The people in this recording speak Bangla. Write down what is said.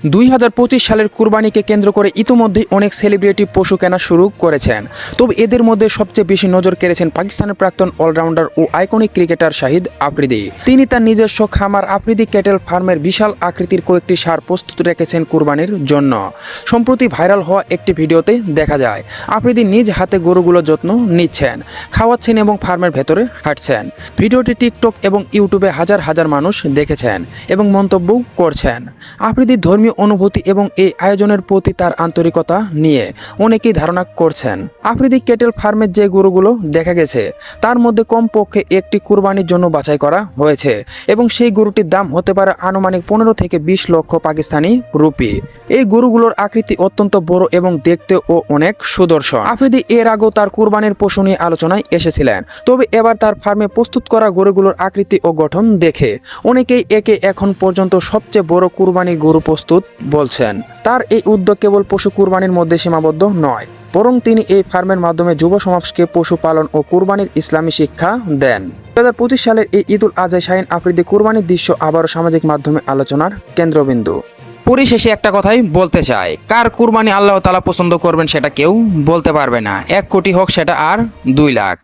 2025 সালের কুরবানিকে কেন্দ্র করে ইতিমধ্যেই অনেক সেলিব্রিটি পশু কেনা শুরু করেছেন। তবে এদের মধ্যে সবচেয়ে বেশি নজর কেড়েছেন পাকিস্তানের প্রাক্তন অলরাউন্ডার ও আইকনিক ক্রিকেটার শাহিদ আফ্রিদি। তিনি তার নিজস্ব খামার আফ্রিদি ক্যাটেল ফার্মের বিশাল আকৃতির কয়েকটি সার প্রস্তুত রেখেছেন কুরবানির জন্য। সম্প্রতি ভাইরাল হওয়া একটি ভিডিওতে দেখা যায় আফ্রিদি নিজ হাতে গরুগুলোর যত্ন নিচ্ছেন, খাওয়াচ্ছেন এবং ফার্মের ভেতরে হাঁটছেন। ভিডিওটি টিকটক এবং ইউটিউবে হাজার হাজার মানুষ দেখেছেন এবং মন্তব্য করছেন। আফ্রিদির ধর্মীয় অনুভূতি এবং এই আয়োজনের প্রতি তার আন্তরিকতা নিয়ে অনেকেই ধারণা করছেন। আফ্রিদি ক্যাটেল ফার্মের যে গরুগুলো দেখা গেছে তার মধ্যে কমপক্ষে একটি কুরবানির জন্য বাছাই করা হয়েছে এবং সেই গরুটির দাম হতে পারে আনুমানিক 15 থেকে 20 লক্ষ পাকিস্তানি রুপি। এই গরুগুলোর আকৃতি অত্যন্ত বড় এবং দেখতেও অনেক সুদর্শন। আফ্রিদি এর আগেও তার কুরবানির পশু নিয়ে আলোচনায় এসেছিলেন, তবে এবার তার ফার্মে প্রস্তুত করা গরুগুলোর আকৃতি ও গঠন দেখে অনেকেই একে এখন পর্যন্ত সবচেয়ে বড় কুরবানির গরু প্রস্তুত বলছেন। তার এই উদ্যোগ কেবল পশু কুরবানির মধ্যে সীমাবদ্ধ নয়, বরং তিনি এই ফার্মের মাধ্যমে যুব সমাজকে পশুপালন ও কুরবানির ইসলামী শিক্ষা দেন। 2025 সালের এই ঈদুল আজহায় শাহিন আফ্রিদি কুরবানির দৃশ্য আবারও সামাজিক মাধ্যমে আলোচনার কেন্দ্রবিন্দু। পরিশেষে একটা কথাই বলতে চাই, কার কুরবানি আল্লাহ তাআলা পছন্দ করবেন সেটা কেউ বলতে পারবে না। 1 কোটি হোক সেটা আর 2 লাখ।